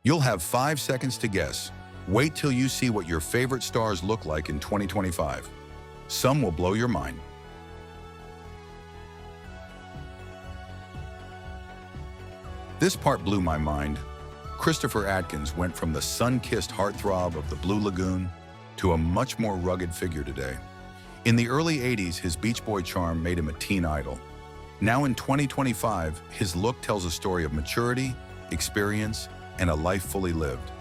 You'll have 5 seconds to guess. Wait till you see what your favorite stars look like in 2025. Some will blow your mind. This part blew my mind. Christopher Atkins went from the sun-kissed heartthrob of the Blue Lagoon to a much more rugged figure today. In the early 80s, his Beach Boy charm made him a teen idol. Now in 2025, his look tells a story of maturity, experience, and a life fully lived.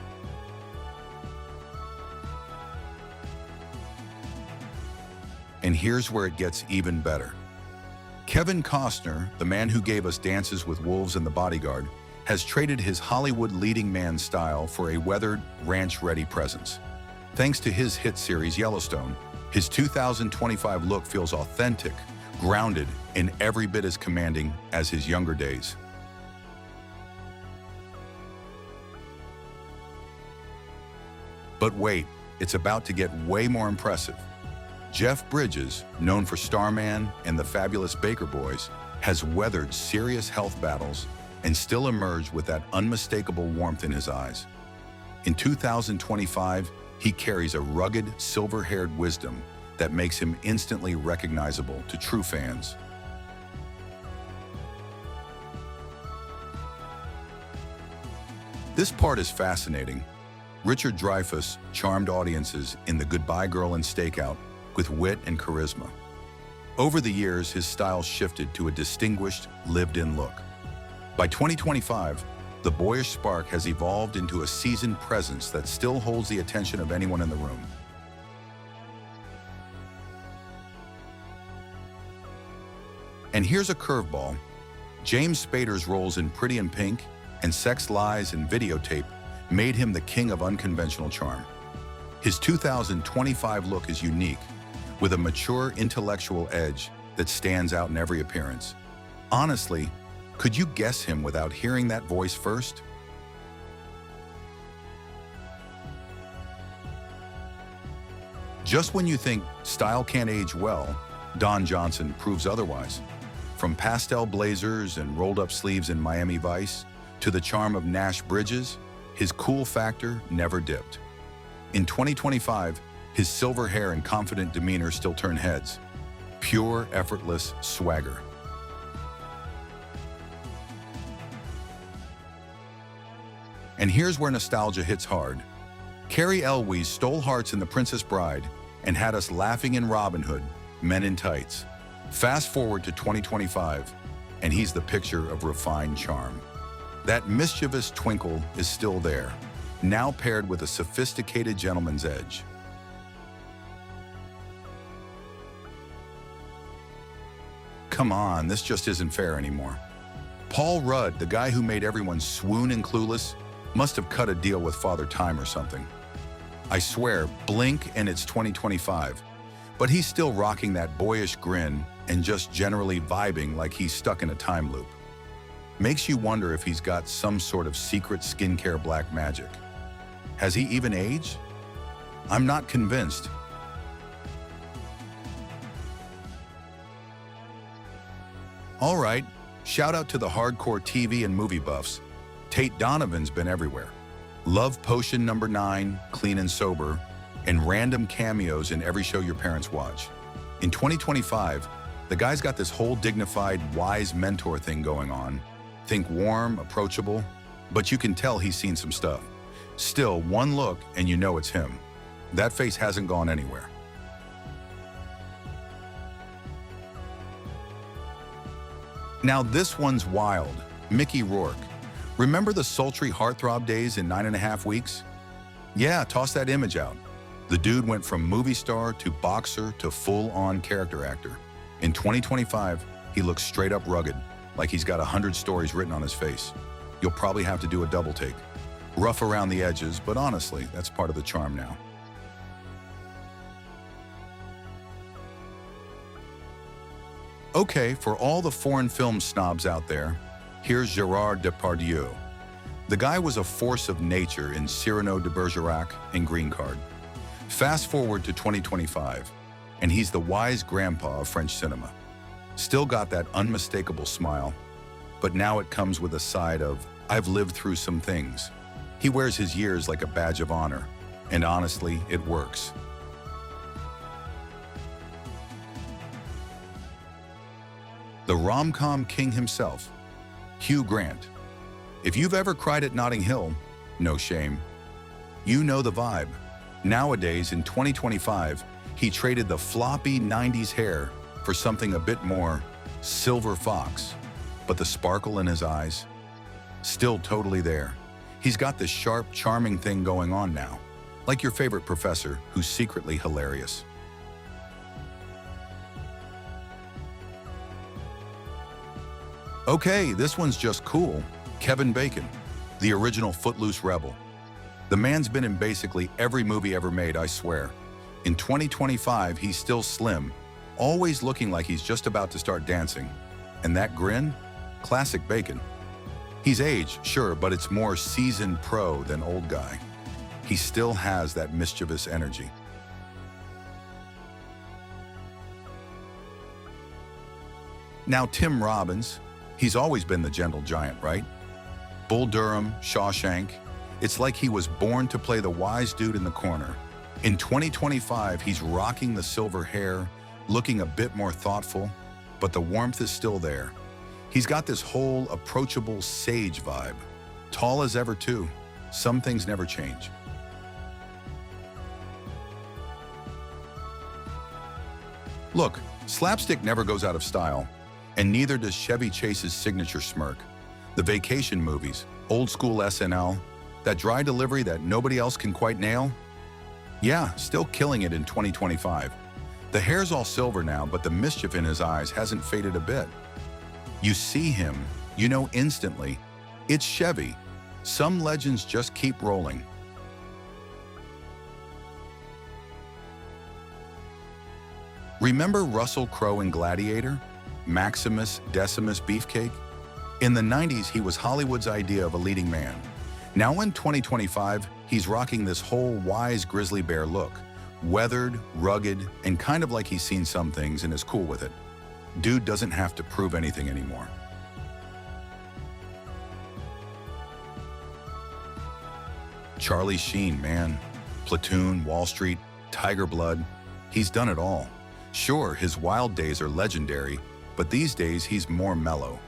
And here's where it gets even better. Kevin Costner, the man who gave us Dances with Wolves and The Bodyguard, has traded his Hollywood leading man style for a weathered, ranch-ready presence. Thanks to his hit series Yellowstone, his 2025 look feels authentic, grounded, and every bit as commanding as his younger days. But wait, it's about to get way more impressive. Jeff Bridges, known for Starman and the Fabulous Baker Boys, has weathered serious health battles and still emerged with that unmistakable warmth in his eyes. In 2025, he carries a rugged, silver-haired wisdom that makes him instantly recognizable to true fans. This part is fascinating. Richard Dreyfuss charmed audiences in The Goodbye Girl and Stakeout with wit and charisma. Over the years, his style shifted to a distinguished, lived-in look. By 2025, the boyish spark has evolved into a seasoned presence that still holds the attention of anyone in the room. And here's a curveball. James Spader's roles in Pretty in Pink and Sex, Lies, and Videotape made him the king of unconventional charm. His 2025 look is unique, with a mature intellectual edge that stands out in every appearance. Honestly, could you guess him without hearing that voice first? Just when you think style can't age well, Don Johnson proves otherwise. From pastel blazers and rolled-up sleeves in Miami Vice to the charm of Nash Bridges, his cool factor never dipped. In 2025, his silver hair and confident demeanor still turn heads. Pure, effortless swagger. And here's where nostalgia hits hard. Cary Elwes stole hearts in The Princess Bride and had us laughing in Robin Hood, Men in Tights. Fast forward to 2025, and he's the picture of refined charm. That mischievous twinkle is still there, now paired with a sophisticated gentleman's edge. Come on, this just isn't fair anymore. Paul Rudd, the guy who made everyone swoon in Clueless, must have cut a deal with Father Time or something. I swear, blink and it's 2025, but he's still rocking that boyish grin and just generally vibing like he's stuck in a time loop. Makes you wonder if he's got some sort of secret skincare black magic. Has he even aged? I'm not convinced. All right, shout out to the hardcore TV and movie buffs. Tate Donovan's been everywhere. Love Potion number 9, Clean and Sober, and random cameos in every show your parents watch. In 2025, the guy's got this whole dignified, wise mentor thing going on. Think warm, approachable, but you can tell he's seen some stuff. Still, one look and you know it's him. That face hasn't gone anywhere. Now this one's wild. Mickey Rourke. Remember the sultry heartthrob days in 9.5 Weeks? Yeah, toss that image out. The dude went from movie star to boxer to full-on character actor. In 2025, he looks straight up rugged, like he's got 100 stories written on his face. You'll probably have to do a double take. Rough around the edges, but honestly, that's part of the charm now. Okay, for all the foreign film snobs out there, here's Gerard Depardieu. The guy was a force of nature in Cyrano de Bergerac and Green Card. Fast forward to 2025, and he's the wise grandpa of French cinema. Still got that unmistakable smile, but now it comes with a side of, I've lived through some things. He wears his years like a badge of honor, and honestly, it works. The rom-com king himself, Hugh Grant. If you've ever cried at Notting Hill, no shame. You know the vibe. Nowadays, in 2025, he traded the floppy 90s hair for something a bit more silver fox, but the sparkle in his eyes, still totally there. He's got this sharp, charming thing going on now, like your favorite professor who's secretly hilarious. Okay, this one's just cool. Kevin Bacon, the original Footloose rebel. The man's been in basically every movie ever made, I swear. In 2025, he's still slim, always looking like he's just about to start dancing. And that grin? Classic Bacon. He's aged, sure, but it's more seasoned pro than old guy. He still has that mischievous energy. Now Tim Robbins, he's always been the gentle giant, right? Bull Durham, Shawshank, it's like he was born to play the wise dude in the corner. In 2025, he's rocking the silver hair, looking a bit more thoughtful, but the warmth is still there. He's got this whole approachable sage vibe. Tall as ever too. Some things never change. Look, slapstick never goes out of style, and neither does Chevy Chase's signature smirk. The vacation movies, old school SNL, that dry delivery that nobody else can quite nail? Yeah, still killing it in 2025. The hair's all silver now, but the mischief in his eyes hasn't faded a bit. You see him, you know instantly, it's Chevy. Some legends just keep rolling. Remember Russell Crowe in Gladiator? Maximus Decimus Beefcake? In the 90s, he was Hollywood's idea of a leading man. Now in 2025, he's rocking this whole wise grizzly bear look. Weathered, rugged, and kind of like he's seen some things and is cool with it. Dude doesn't have to prove anything anymore. Charlie Sheen, man. Platoon, Wall Street, Tiger Blood. He's done it all. Sure, his wild days are legendary, but these days he's more mellow.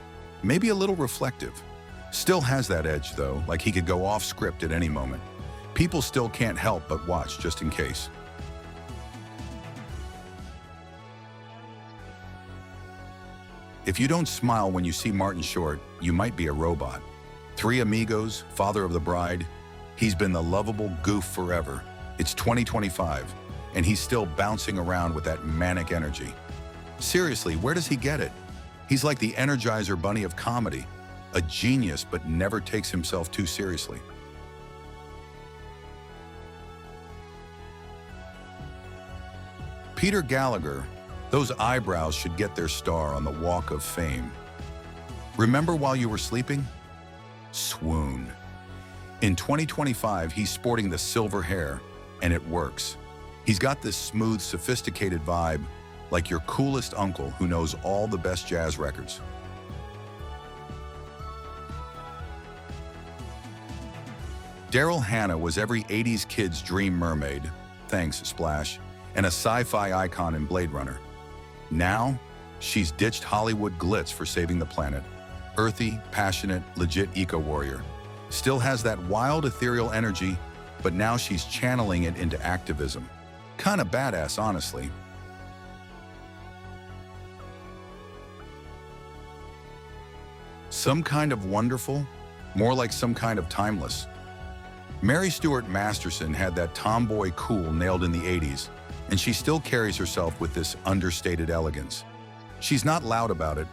Maybe a little reflective. Still has that edge though, like he could go off script at any moment. People still can't help but watch just in case. If you don't smile when you see Martin Short, you might be a robot. Three Amigos, father of the bride. He's been the lovable goof forever. It's 2025, and he's still bouncing around with that manic energy. Seriously, where does he get it? He's like the Energizer Bunny of comedy, a genius but never takes himself too seriously. Peter Gallagher, those eyebrows should get their star on the Walk of Fame. Remember while you were sleeping? Swoon. In 2025, he's sporting the silver hair, and it works. He's got this smooth, sophisticated vibe, like your coolest uncle who knows all the best jazz records. Daryl Hannah was every 80s kid's dream mermaid, thanks Splash, and a sci-fi icon in Blade Runner. Now, she's ditched Hollywood glitz for saving the planet. Earthy, passionate, legit eco-warrior. Still has that wild, ethereal energy, but now she's channeling it into activism. Kinda badass, honestly. Some kind of wonderful, more like some kind of timeless. Mary Stuart Masterson had that tomboy cool nailed in the 80s, and she still carries herself with this understated elegance. She's not loud about it,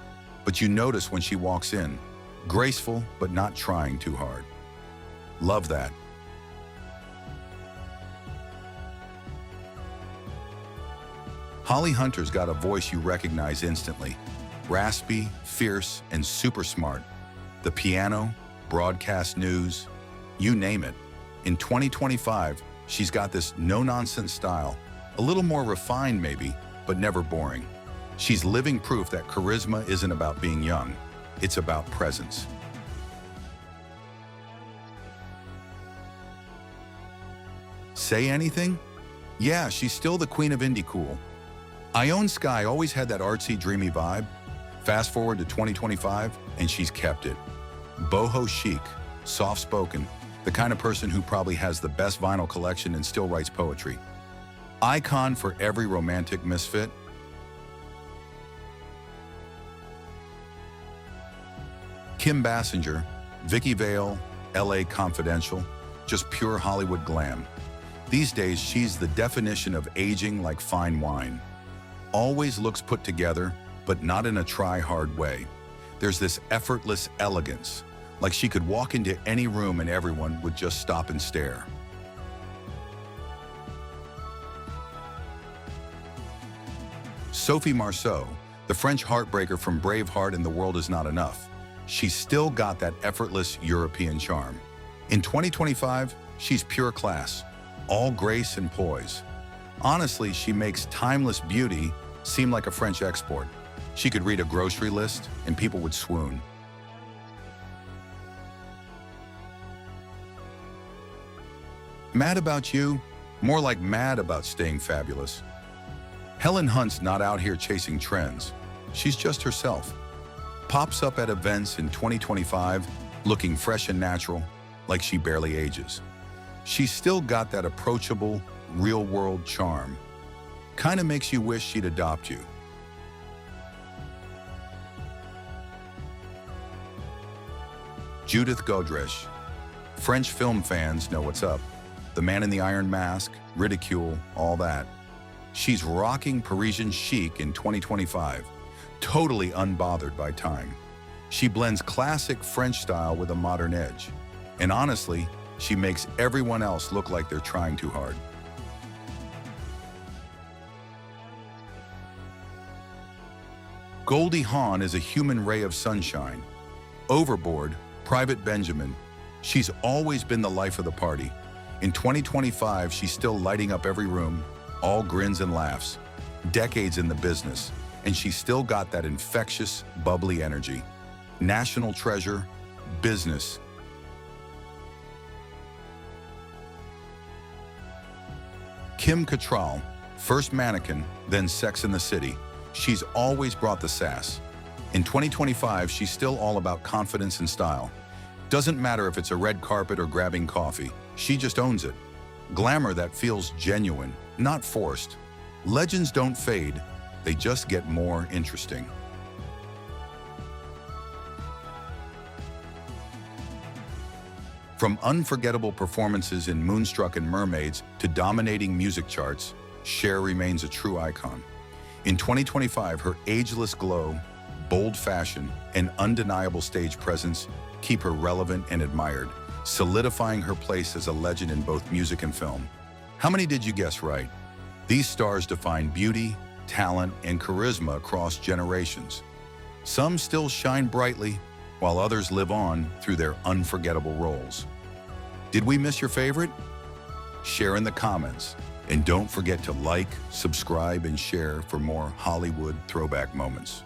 but you notice when she walks in, graceful but not trying too hard. Love that. Holly Hunter's got a voice you recognize instantly. Raspy, fierce, and super smart. The piano, broadcast news, you name it. In 2025, she's got this no-nonsense style, a little more refined maybe, but never boring. She's living proof that charisma isn't about being young, it's about presence. Say anything? Yeah, she's still the queen of indie cool. Ione Skye always had that artsy, dreamy vibe. Fast forward to 2025, and she's kept it. Boho chic, soft-spoken, the kind of person who probably has the best vinyl collection and still writes poetry. Icon for every romantic misfit. Kim Basinger, Vicki Vale, LA Confidential, just pure Hollywood glam. These days, she's the definition of aging like fine wine. Always looks put together, but not in a try-hard way. There's this effortless elegance, like she could walk into any room and everyone would just stop and stare. Sophie Marceau, the French heartbreaker from Braveheart and The World Is Not Enough. She's still got that effortless European charm. In 2025, she's pure class, all grace and poise. Honestly, she makes timeless beauty seem like a French export. She could read a grocery list and people would swoon. Mad about you? More like mad about staying fabulous. Helen Hunt's not out here chasing trends. She's just herself. Pops up at events in 2025, looking fresh and natural, like she barely ages. She's still got that approachable, real-world charm. Kinda makes you wish she'd adopt you. Judith Godrèche. French film fans know what's up. The Man in the Iron Mask, Ridicule, all that. She's rocking Parisian chic in 2025, totally unbothered by time. She blends classic French style with a modern edge. And honestly, she makes everyone else look like they're trying too hard. Goldie Hawn is a human ray of sunshine. Overboard, Private Benjamin. She's always been the life of the party. In 2025, she's still lighting up every room, all grins and laughs. Decades in the business, and she's still got that infectious, bubbly energy. National treasure, business. Kim Cattrall, first Mannequin, then Sex and the City. She's always brought the sass. In 2025, she's still all about confidence and style. Doesn't matter if it's a red carpet or grabbing coffee, she just owns it. Glamour that feels genuine, not forced. Legends don't fade, they just get more interesting. From unforgettable performances in Moonstruck and Mermaids to dominating music charts, Cher remains a true icon. In 2025, her ageless glow, bold fashion, and undeniable stage presence keep her relevant and admired, solidifying her place as a legend in both music and film. How many did you guess right? These stars define beauty, talent, and charisma across generations. Some still shine brightly, while others live on through their unforgettable roles. Did we miss your favorite? Share in the comments, and don't forget to like, subscribe, and share for more Hollywood throwback moments.